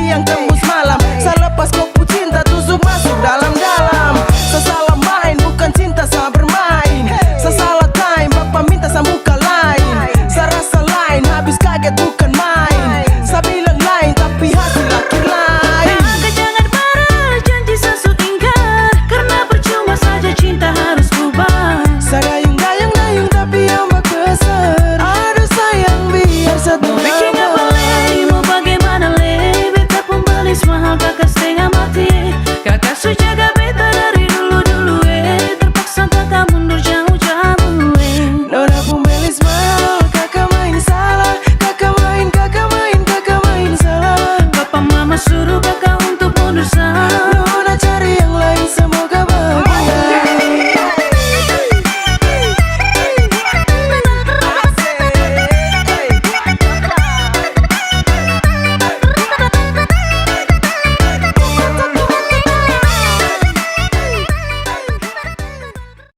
yang tembus malam. Selepas kopu cinta tusuk masuk dalam-dalam. Sasalah main bukan cinta sa bermain. Sasalah time bapak minta sa muka lain. Sa rasa lain habis kaget bukan main. Sa bilang lain tapi hasil akhir lain. Maka jangan marah, janji sesuk ingkar, karena percuma saja cinta harus ubah. Sa dayung-dayung tapi yang berkeser. Aduh sayang biar satu Bikin apa lagi, mau bagaimana le? Beta pembelis mahal kakak setengah mati. Kakak su jaga beta dari dulu-dulu terpaksa kakak mundur jauh-jauh Nona pembelis mahal